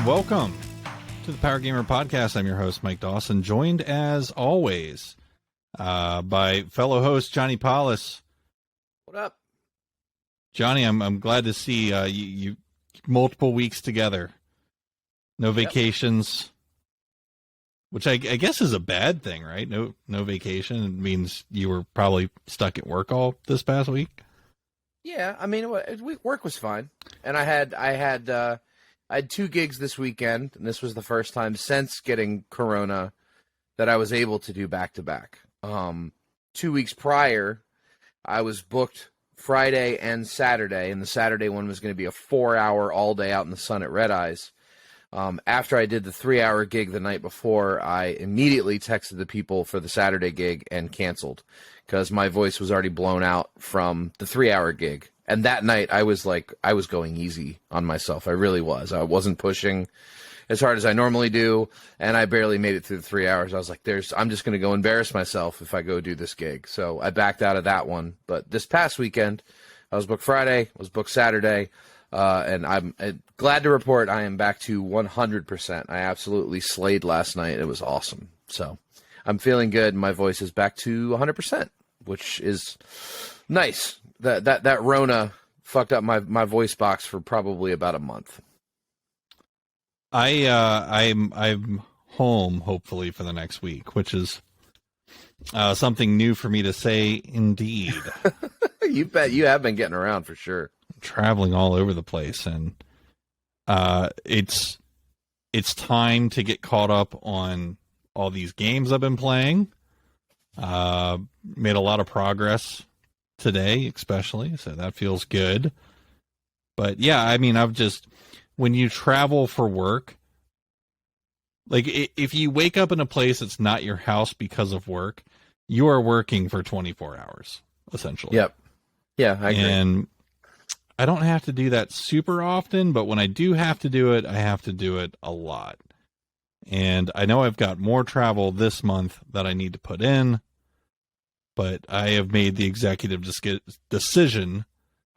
welcome to the Power Gamer Podcast. I'm your host, Mike Dawson, joined as always by fellow host Johnny Paulus. What up, Johnny? I'm glad to see you multiple weeks together. No vacations, which I guess is a bad thing, right? No vacation. It means you were probably stuck at work all this past week. Yeah, I mean, work was fine, and I had 2 gigs this weekend, and this was the first time since getting Corona that I was able to do back-to-back. 2 weeks prior, I was booked Friday and Saturday, and the Saturday one was going to be a 4-hour all day out in the sun at Red Eyes. After I did the 3-hour gig the night before, I immediately texted the people for the Saturday gig and canceled because my voice was already blown out from the 3-hour gig. And that night, I was going easy on myself. I really was. I wasn't pushing as hard as I normally do, and I barely made it through the 3 hours. I was like, I'm just going to go embarrass myself if I go do this gig. So I backed out of that one. But this past weekend, I was booked Friday, I was booked Saturday, and I'm glad to report I am back to 100%. I absolutely slayed last night. It was awesome. So I'm feeling good. My voice is back to 100%, which is nice. That Rona fucked up my voice box for probably about a month. I'm home hopefully for the next week, which is something new for me to say. Indeed, You bet you have been getting around for sure. Traveling all over the place, and it's time to get caught up on all these games I've been playing. Made a lot of progress today, especially, so that feels good. But yeah, I mean, when you travel for work, like if you wake up in a place that's not your house because of work, you are working for 24 hours, essentially. Yep. Yeah, I agree. And I don't have to do that super often, but when I do have to do it, I have to do it a lot. And I know I've got more travel this month that I need to put in, but I have made the executive decision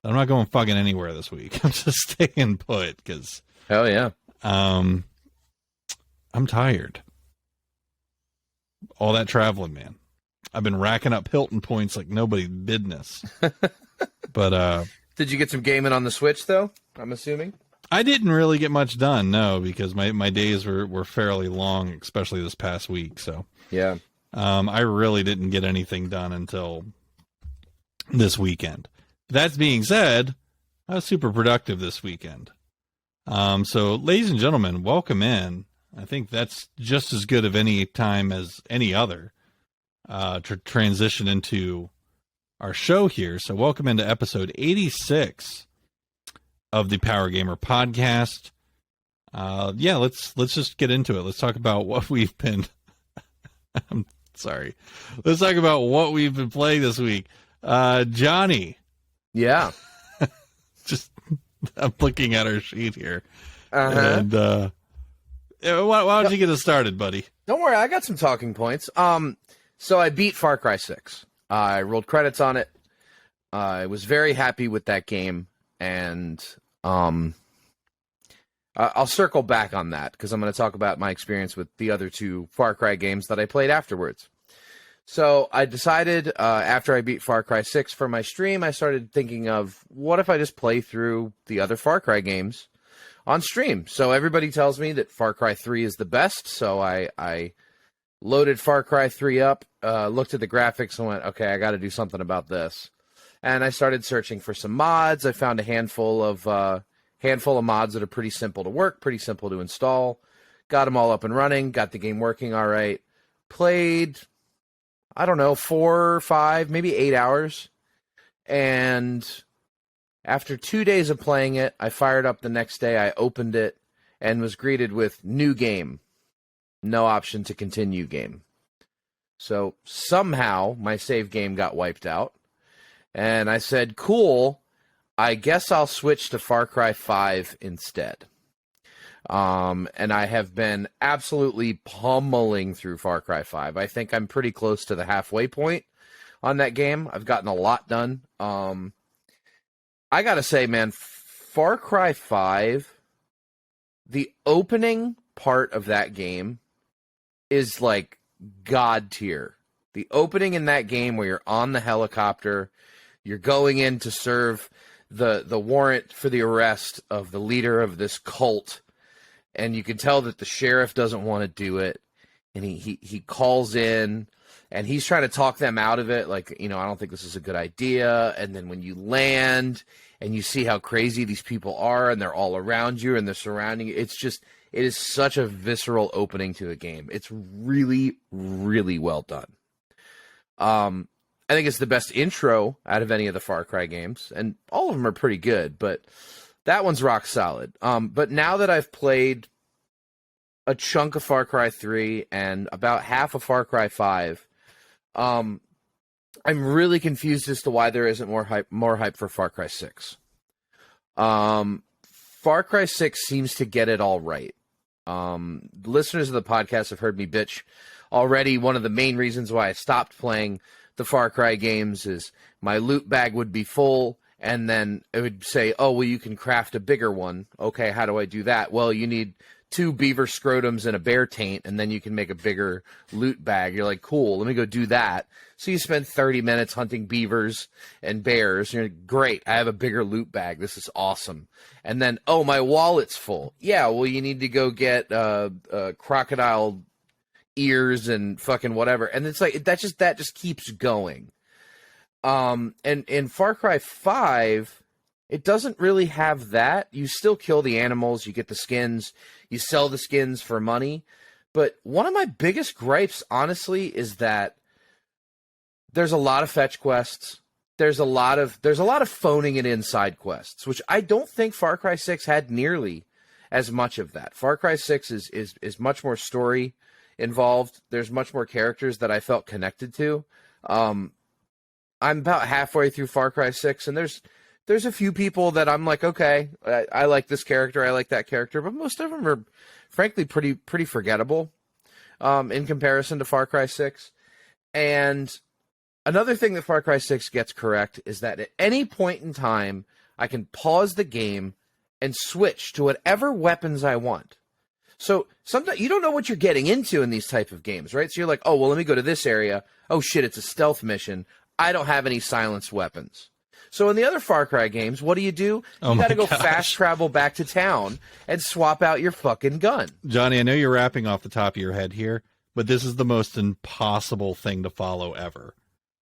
that I'm not going fucking anywhere this week. I'm just staying put because hell yeah, I'm tired. All that traveling, man. I've been racking up Hilton points like nobody's business. But did you get some gaming on the Switch though? I'm assuming. I didn't really get much done, no, because my days were fairly long, especially this past week. So yeah, I really didn't get anything done until this weekend. That being said, I was super productive this weekend. So, ladies and gentlemen, welcome in. I think that's just as good of any time as any other to transition into our show here. So, welcome into episode 86 of the Power Gamer Podcast. Yeah, let's just get into it. Let's talk about what we've been. I'm sorry. Let's talk about what we've been playing this week. Johnny. Yeah. I'm looking at our sheet here. Uh-huh. And why don't you get us started, buddy? Don't worry, I got some talking points. So I beat FarCry 6. I rolled credits on it. I was very happy with that game, and I'll circle back on that because I'm going to talk about my experience with the other 2 Far Cry games that I played afterwards. So I decided after I beat Far Cry 6 for my stream, I started thinking of what if I just play through the other Far Cry games on stream. So everybody tells me that Far Cry 3 is the best, so I loaded Far Cry 3 up, looked at the graphics and went, okay, I got to do something about this. And I started searching for some mods. I found a handful of mods that are pretty simple to work, pretty simple to install. Got them all up and running, got the game working all right. Played, I don't know, 4 or 5, maybe 8 hours. And after 2 days of playing it, I fired up the next day, I opened it, and was greeted with new game. No option to continue game. So somehow my save game got wiped out. And I said, cool, I guess I'll switch to Far Cry 5 instead. And I have been absolutely pummeling through Far Cry 5. I think I'm pretty close to the halfway point on that game. I've gotten a lot done. I gotta say, man, Far Cry 5, the opening part of that game is like god tier. The opening in that game where you're on the helicopter, you're going in to serve the warrant for the arrest of the leader of this cult, and you can tell that the sheriff doesn't want to do it, and he calls in, and he's trying to talk them out of it, like, I don't think this is a good idea. And then when you land and you see how crazy these people are, and they're all around you and they're surrounding you, it is such a visceral opening to a game. It's really, really well done. I think it's the best intro out of any of the Far Cry games, and all of them are pretty good, but that one's rock solid. But now that I've played a chunk of Far Cry 3 and about half of Far Cry 5, I'm really confused as to why there isn't more hype for Far Cry 6. Far Cry 6 seems to get it all right. Listeners of the podcast have heard me bitch already. One of the main reasons why I stopped playing the Far Cry games is my loot bag would be full, and then it would say, oh, well, you can craft a bigger one. Okay, how do I do that? Well, you need 2 beaver scrotums and a bear taint, and then you can make a bigger loot bag. You're like, cool, let me go do that. So you spend 30 minutes hunting beavers and bears. You're like, great, I have a bigger loot bag. This is awesome. And then, oh, my wallet's full. Yeah, well, you need to go get crocodile ears and fucking whatever. And it's like, that just keeps going. And in Far Cry 5, it doesn't really have that. You still kill the animals, you get the skins, you sell the skins for money. But one of my biggest gripes, honestly, is that there's a lot of fetch quests. There's a lot of phoning it in side quests, which I don't think Far Cry 6 had nearly as much of that. Far Cry 6 is much more story involved. There's much more characters that I felt connected to. I'm about halfway through Far Cry 6, and there's a few people that I'm like, okay, I like this character, I like that character, but most of them are, frankly, pretty forgettable in comparison to Far Cry 6. And another thing that Far Cry 6 gets correct is that at any point in time, I can pause the game and switch to whatever weapons I want. So sometimes you don't know what you're getting into in these type of games, right? So you're like, oh, well, let me go to this area. Oh, shit, it's a stealth mission. I don't have any silenced weapons. So in the other Far Cry games, what do? You got to go fast travel back to town and swap out your fucking gun. Johnny, I know you're rapping off the top of your head here, but this is the most impossible thing to follow ever.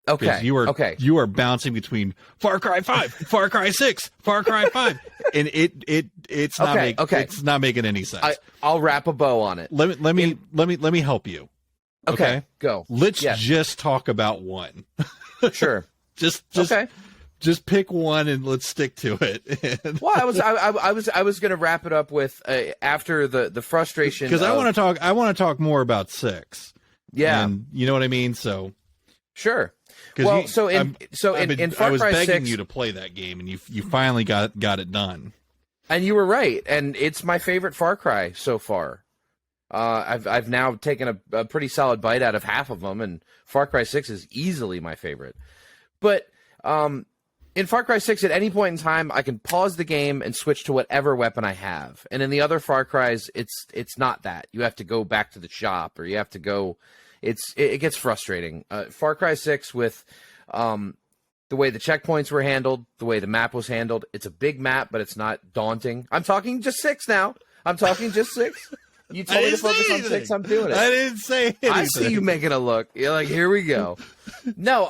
Okay. You are bouncing between Far Cry 5, Far Cry 6, Far Cry 5, and it's not making any sense. I'll wrap a bow on it. Let me help you. Okay, go. Let's just talk about one. Sure. Just pick one and let's stick to it. Well, I was going to wrap it up with after the frustration, because I want to talk more about 6. Yeah, and you know what I mean. So sure. Well, in Far Cry 6, I was begging you to play that game, and you finally got it done. And you were right, and it's my favorite Far Cry so far. I've now taken a pretty solid bite out of half of them, and Far Cry 6 is easily my favorite. But in Far Cry 6, at any point in time, I can pause the game and switch to whatever weapon I have. And in the other Far Crys, it's not that. You have to go back to the shop, or you have to go. It gets frustrating. Far Cry 6 with the way the checkpoints were handled, the way the map was handled. It's a big map, but it's not daunting. I'm talking just 6 now. I'm talking just 6. You told me to focus on 6. I'm doing it. I didn't say anything. I see you making a look. You're like, here we go. No,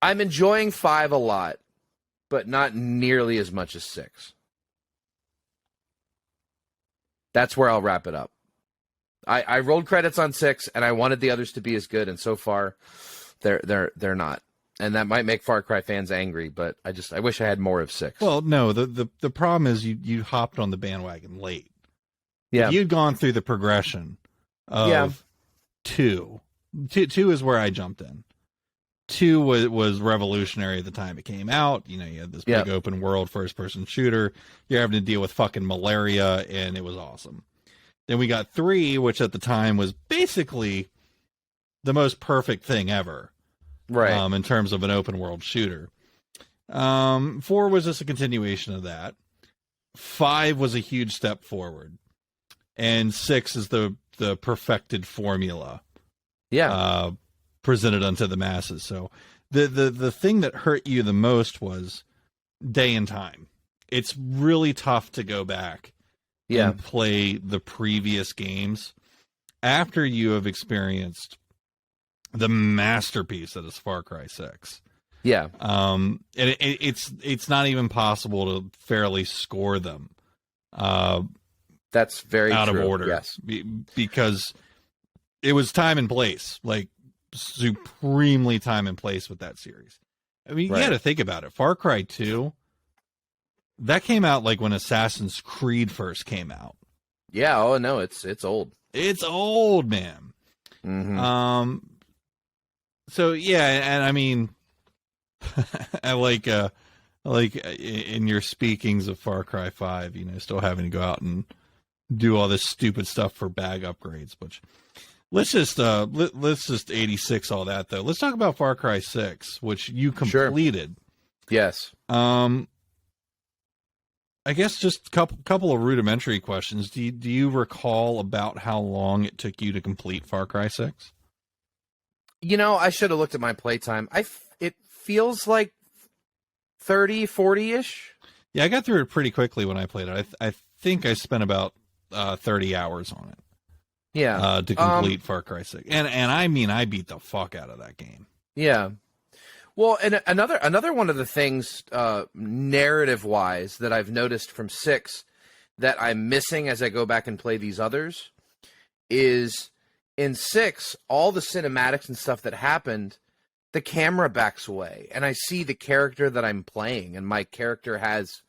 I'm enjoying 5 a lot, but not nearly as much as 6. That's where I'll wrap it up. I rolled credits on 6, and I wanted the others to be as good, and so far, they're not. And that might make Far Cry fans angry, but I wish I had more of 6. Well, no, the problem is you hopped on the bandwagon late. Yeah, if you'd gone through the progression of 2. 2 is where I jumped in. 2 was revolutionary at the time it came out. You know, you had this big open world first person shooter. You're having to deal with fucking malaria, and it was awesome. Then we got 3, which at the time was basically the most perfect thing ever. Right. In terms of an open world shooter. 4 was just a continuation of that. 5 was a huge step forward, and 6 is the perfected formula presented unto the masses. So the thing that hurt you the most was day and time. It's really tough to go back and play the previous games after you have experienced the masterpiece that is Far Cry 6. Yeah. And it's not even possible to fairly score them. That's very out true. of order. Yes. Because it was time and place, like supremely time and place with that series. I mean, you got to think about it. Far Cry 2, that came out like when Assassin's Creed first came out. Yeah. Oh no, it's old. It's old, man. Mm-hmm. So yeah, and I mean, I like in your speakings of Far Cry 5, you know, still having to go out and do all this stupid stuff for bag upgrades. But let's just 86 all that though. Let's talk about Far Cry 6, which you completed. Sure. Yes. I guess just a couple of rudimentary questions. Do you recall about how long it took you to complete Far Cry 6? You know, I should have looked at my playtime. It feels like 30, 40-ish. Yeah, I got through it pretty quickly when I played it. I think I spent about 30 hours on it. Yeah. To complete Far Cry 6. And I mean, I beat the fuck out of that game. Yeah. Well, and another one of the things narrative-wise that I've noticed from 6 that I'm missing as I go back and play these others is in 6, all the cinematics and stuff that happened, the camera backs away, and I see the character that I'm playing, and my character has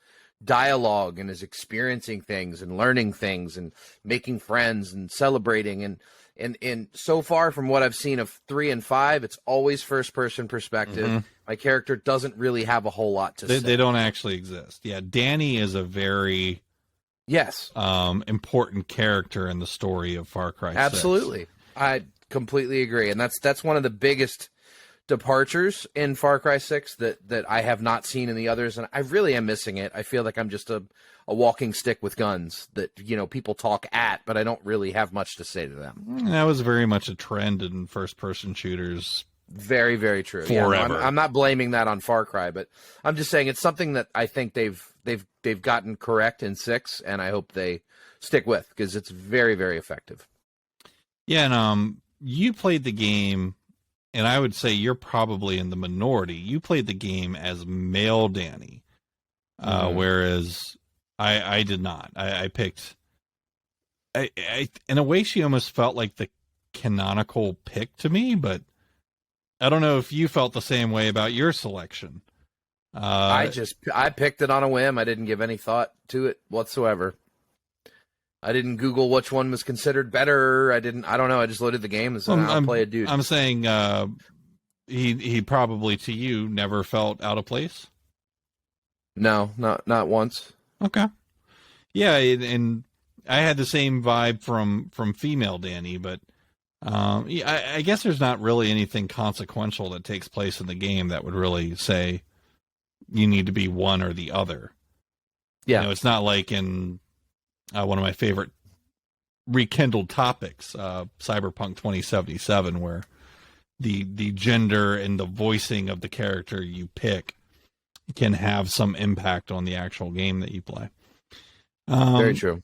dialogue and is experiencing things and learning things and making friends and celebrating. And so far from what I've seen of 3 and 5, it's always first-person perspective. Mm-hmm. My character doesn't really have a whole lot to say. They don't actually exist. Yeah, Danny is a very important character in the story of Far Cry 6. Absolutely. I completely agree. And that's one of the biggest departures in Far Cry 6 that I have not seen in the others, and I really am missing it. I feel like I'm just a walking stick with guns that, you know, people talk at, but I don't really have much to say to them. That was very much a trend in first-person shooters. Very, very true. Forever. Yeah, no, I'm not blaming that on Far Cry, but I'm just saying it's something that I think they've gotten correct in 6, and I hope they stick with, because it's very, very effective. Yeah, and you played the game, and I would say you're probably in the minority. You played the game as male Danny, whereas I did not. I picked. In a way, she almost felt like the canonical pick to me, but I don't know if you felt the same way about your selection. I picked it on a whim. I didn't give any thought to it whatsoever. I didn't Google which one was considered better. I don't know. I just loaded the game and said, I'll play a dude. I'm saying he probably, to you, never felt out of place? No, not once. Okay. Yeah, and I had the same vibe from female Danny, but I guess there's not really anything consequential that takes place in the game that would really say you need to be one or the other. Yeah. You know, it's not like in one of my favorite rekindled topics, Cyberpunk 2077, where the gender and the voicing of the character you pick can have some impact on the actual game that you play. Very true.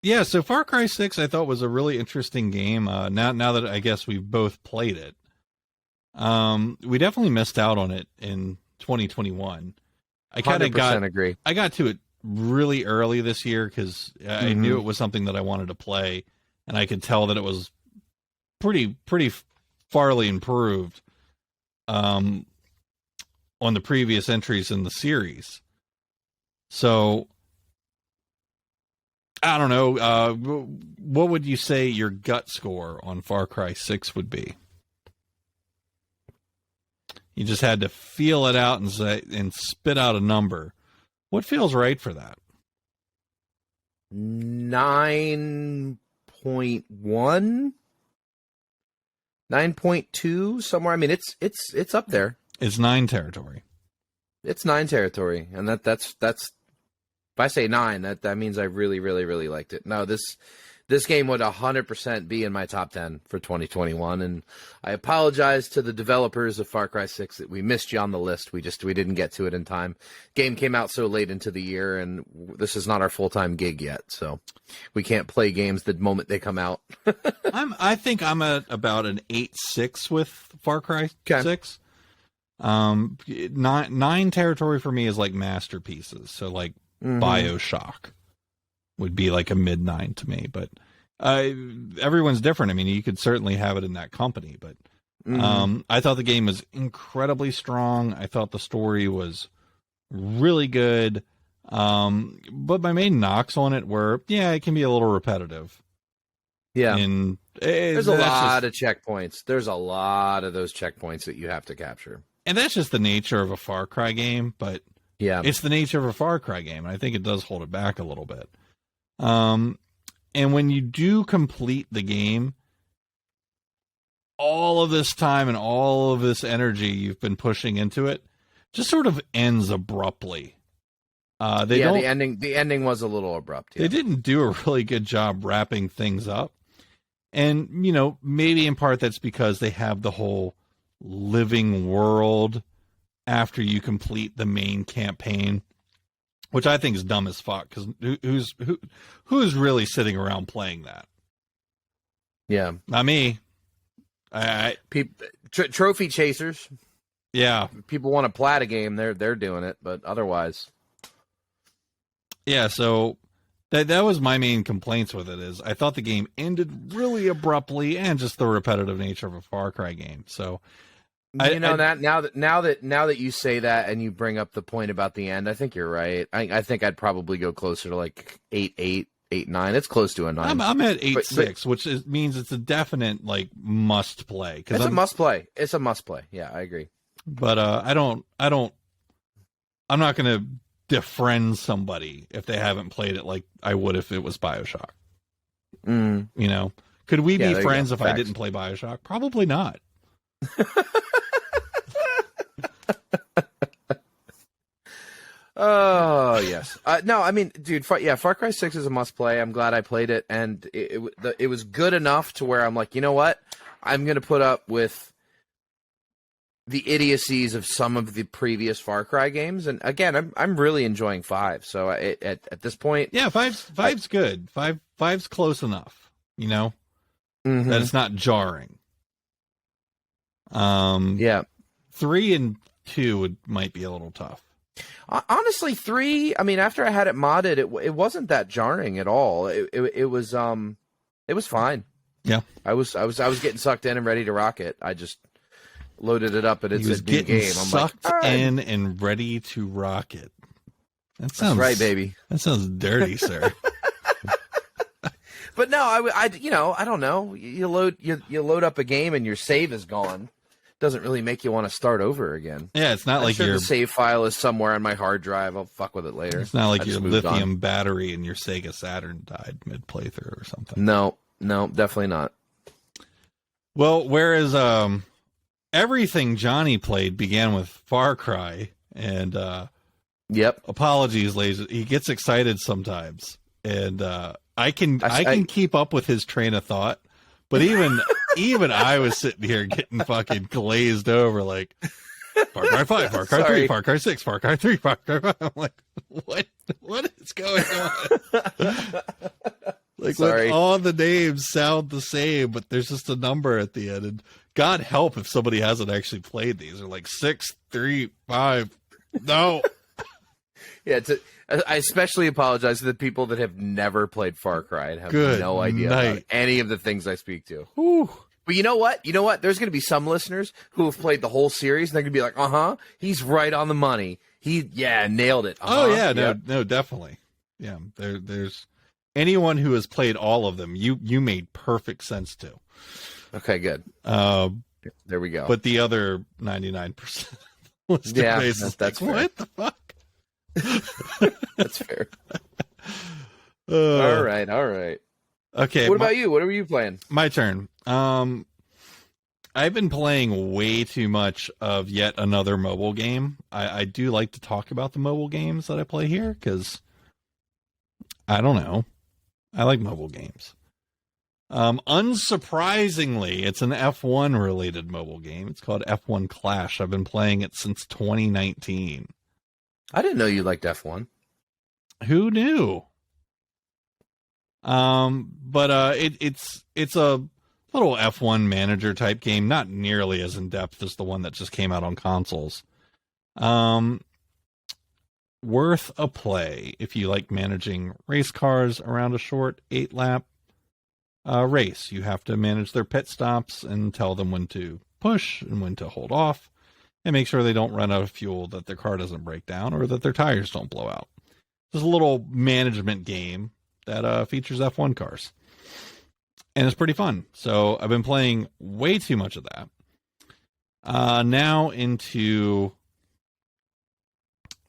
Yeah, so Far Cry 6 I thought was a really interesting game. Now that I guess we've both played it, we definitely missed out on it in 2021. I kind of agree. I got to it really early this year because I knew it was something that I wanted to play, and I could tell that it was pretty farly improved on the previous entries in the series. So I don't know. What would you say your gut score on Far Cry 6 would be? You just had to feel it out and spit out a number. What feels right for that? 9.1? 9.2 somewhere. I mean, it's up there. It's 9 territory. It's 9 territory, and that's if I say 9, that means I really, really, really liked it. No, this game would 100% be in my top 10 for 2021, and I apologize to the developers of Far Cry 6 that we missed you on the list. We didn't get to it in time. Game came out so late into the year, and this is not our full-time gig yet, so we can't play games the moment they come out. I think I'm at about an 8.6 with Far Cry 6. 9 territory for me is like masterpieces, so like BioShock would be like a mid 9 to me, but everyone's different. I mean, you could certainly have it in that company, but I thought the game was incredibly strong. I thought the story was really good, but my main knocks on it were, it can be a little repetitive. Yeah, and there's a lot of checkpoints. There's a lot of those checkpoints that you have to capture. And that's just the nature of a Far Cry game, but it's the nature of a Far Cry game, and I think it does hold it back a little bit. And when you do complete the game, all of this time and all of this energy you've been pushing into it just sort of ends abruptly. The ending was a little abrupt. Yeah. They didn't do a really good job wrapping things up. And, maybe in part that's because they have the whole living world after you complete the main campaign, which I think is dumb as fuck, because who's really sitting around playing that? Yeah. Not me. Trophy chasers. Yeah. People want to plat a game, they're doing it, but otherwise. Yeah, so that was my main complaints with it, is I thought the game ended really abruptly, and just the repetitive nature of a Far Cry game. So now that you say that and you bring up the point about the end, I think you're right. I think I'd probably go closer to like 8.8, 8.9. It's close to a 9. I'm at 8.6, which means it's a definite like must play. It's a must play. It's a must play. Yeah, I agree. But I'm not going to defriend somebody if they haven't played it like I would if it was BioShock. Could we be friends if I didn't play BioShock? Probably not. Oh yes. No, I mean, dude. Far Cry 6 is a must play. I'm glad I played it, and it was good enough to where I'm like, you know what? I'm gonna put up with the idiocies of some of the previous Far Cry games, and again, I'm really enjoying 5. So at this point, five's good. Five's close enough, that it's not jarring. 3 and 2 might be a little tough. Honestly, 3. I mean, after I had it modded, it wasn't that jarring at all. It was fine. Yeah, I was getting sucked in and ready to rock it. I just loaded it up and it's a new game. I'm sucked in and ready to rock it. That's right, baby. That sounds dirty, sir. But no, I don't know. You load up a game and your save is gone. Doesn't really make you want to start over again. Yeah, it's not like the save file is somewhere on my hard drive. I'll fuck with it later. It's not like your lithium battery in your Sega Saturn died mid playthrough or something. No, definitely not. Well, whereas everything Johnny played began with Far Cry, and apologies, ladies. He gets excited sometimes, and I can keep up with his train of thought, but even I was sitting here getting fucking glazed over, like Far Cry 5, Far Cry 3, Far Cry 6, Far Cry 3, Far Cry 5. I'm like, what is going on? Like, when all the names sound the same, but there's just a number at the end. And God help if somebody hasn't actually played these. They're like 6, 3, 5. No. Yeah, I especially apologize to the people that have never played Far Cry and have no idea about any of the things I speak to. Whew. But you know what? There's going to be some listeners who have played the whole series, and they're going to be like, he's right on the money. Nailed it. Oh, yeah, no, definitely. Yeah, there's anyone who has played all of them, you made perfect sense to. Okay, good. There we go. But the other 99% that's fair. What the fuck? That's fair. All right. Okay. What about you? What are you playing? My turn. I've been playing way too much of yet another mobile game. I do like to talk about the mobile games that I play here because I don't know. I like mobile games. Unsurprisingly, it's an F1 related mobile game. It's called F1 Clash. I've been playing it since 2019. I didn't know you liked F1. Who knew? But it's a little F1 manager type game, not nearly as in depth as the one that just came out on consoles. Worth a play if you like managing race cars around a short 8-lap race. You have to manage their pit stops and tell them when to push and when to hold off and make sure they don't run out of fuel, that their car doesn't break down, or that their tires don't blow out. It's a little management game that features F1 cars. And it's pretty fun. So I've been playing way too much of that. Now into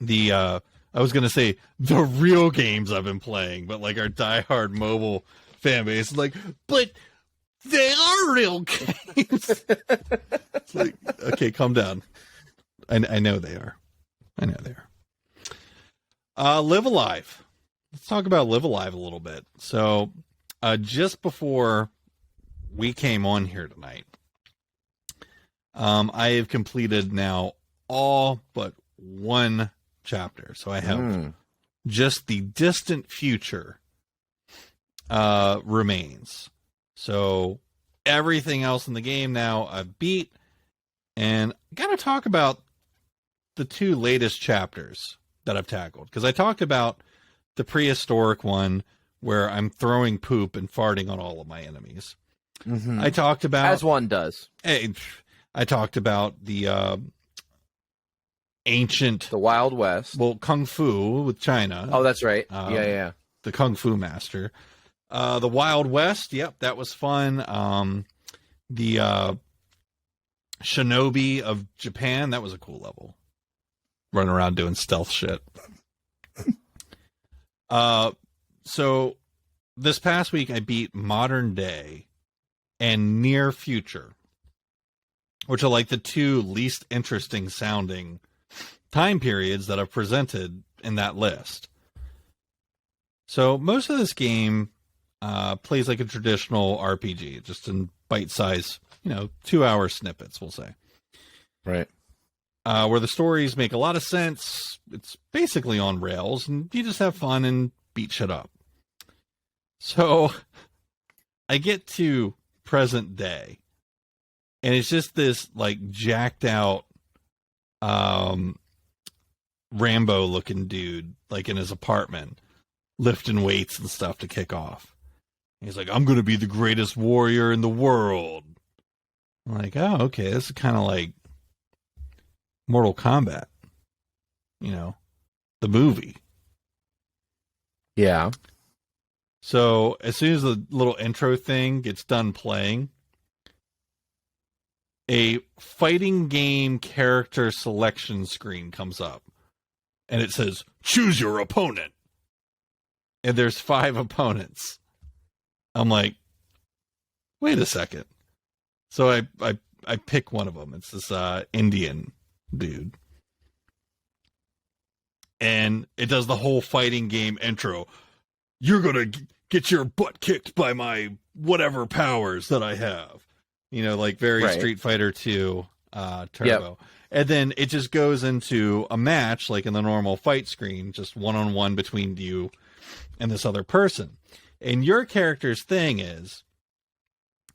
the, I was going to say the real games I've been playing, but like our diehard mobile fan base is like, but they are real games. It's like, okay, calm down. I know they are. I know they are. LiveALive. Let's talk about LiveALive a little bit. So, just before we came on here tonight, I have completed now all but one chapter. So I have just the distant future remains. So everything else in the game now I've beat, and I gotta talk about the two latest chapters that I've tackled, because I talked about the prehistoric one where I'm throwing poop and farting on all of my enemies. Mm-hmm. I talked about, as one does. I talked about the ancient, the Wild West. Well, Kung Fu with China. Oh, that's right. Yeah. The Kung Fu Master. The Wild West. Yep, that was fun. The Shinobi of Japan. That was a cool level. Running around doing stealth shit. So this past week I beat Modern Day and Near Future, which are like the two least interesting sounding time periods that I've presented in that list. So most of this game plays like a traditional RPG, just in bite-sized, 2-hour snippets, we'll say. Right. Where the stories make a lot of sense. It's basically on rails, and you just have fun and beat shit up. So I get to present day, and it's just this like jacked out Rambo looking dude, like in his apartment, lifting weights and stuff to kick off. He's like, I'm going to be the greatest warrior in the world. I'm like, oh, okay, this is kind of like Mortal Kombat, the movie. Yeah. So as soon as the little intro thing gets done playing, a fighting game character selection screen comes up, and it says, choose your opponent. And there's 5 opponents. I'm like, wait a second. So I pick one of them. It's this Indian dude. And it does the whole fighting game intro. You're going to get your butt kicked by my whatever powers that I have. Like very right. Street Fighter 2 Turbo. Yep. And then it just goes into a match, like in the normal fight screen, just one-on-one between you and this other person. And your character's thing is,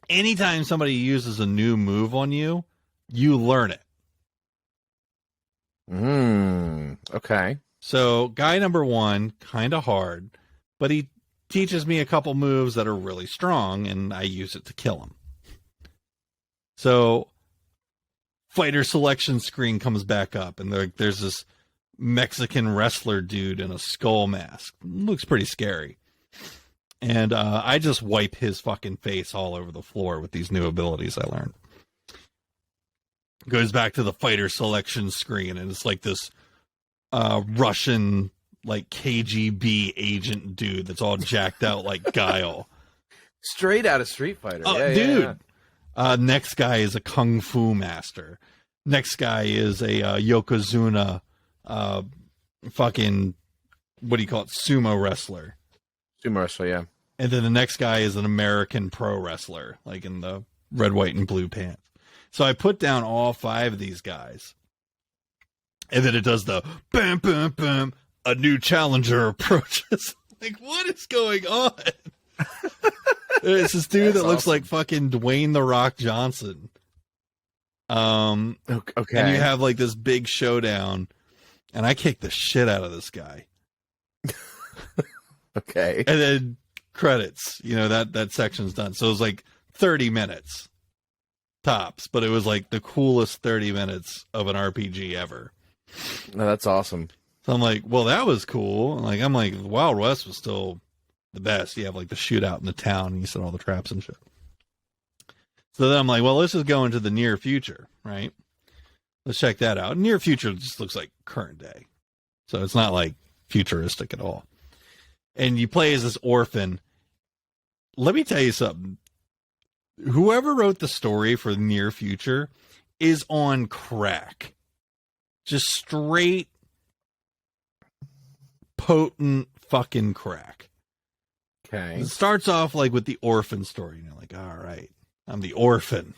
anytime somebody uses a new move on you, you learn it. Okay. So guy number 1, kind of hard, but he teaches me a couple moves that are really strong, and I use it to kill him. So fighter selection screen comes back up, and there's this Mexican wrestler dude in a skull mask. Looks pretty scary. And I just wipe his fucking face all over the floor with these new abilities I learned. Goes back to the fighter selection screen, and it's like this Russian, like KGB agent dude that's all jacked out like Guile. Straight out of Street Fighter. Dude. Yeah. Next guy is a kung fu master. Next guy is a Yokozuna, fucking, what do you call it? Sumo wrestler. Sumo wrestler, yeah. And then the next guy is an American pro wrestler, like in the red, white, and blue pants. So I put down all 5 of these guys. And then it does the bam, bam, bam. A new challenger approaches. Like, what is going on? It's this dude that looks like fucking Dwayne The Rock Johnson. Okay. And you have like this big showdown, and I kick the shit out of this guy. Okay. And then credits, that section's done. So it was like 30 minutes tops, but it was like the coolest 30 minutes of an RPG ever. No, that's awesome. So I'm like, well, that was cool. I'm like, Wild West was still the best. You have like the shootout in the town, and you set all the traps and shit. So then I'm like, well, let's just go into the near future, right? Let's check that out. Near future just looks like current day. So it's not like futuristic at all. And you play as this orphan. Let me tell you something. Whoever wrote the story for the near future is on crack. Just straight potent fucking crack. Okay. It starts off like with the orphan story. And you're like, all right, I'm the orphan.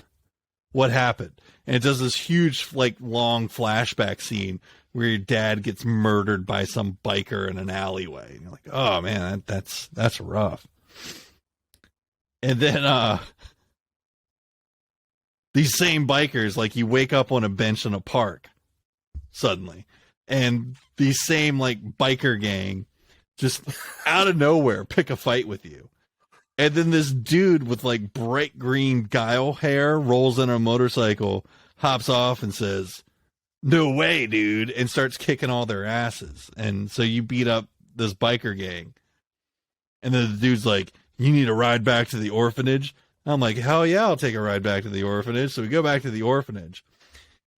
What happened? And it does this huge, like, long flashback scene where your dad gets murdered by some biker in an alleyway. And you're like, oh man, that's rough. And then these same bikers, like, you wake up on a bench in a park suddenly, and these same like biker gang just out of nowhere pick a fight with you. And then this dude with like bright green guile hair rolls in a motorcycle, hops off and says, "No way, dude," and starts kicking all their asses. And so you beat up this biker gang. And then the dude's like, "You need a ride back to the orphanage?" I'm like, "Hell yeah, I'll take a ride back to the orphanage." So we go back to the orphanage.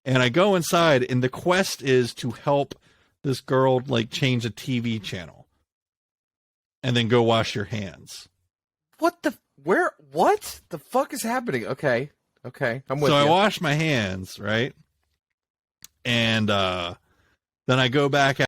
And I go inside, and the quest is to help this girl like change a TV channel. And then go wash your hands. What the fuck is happening? Okay. I'm with you. So I wash my hands, right? And then I go back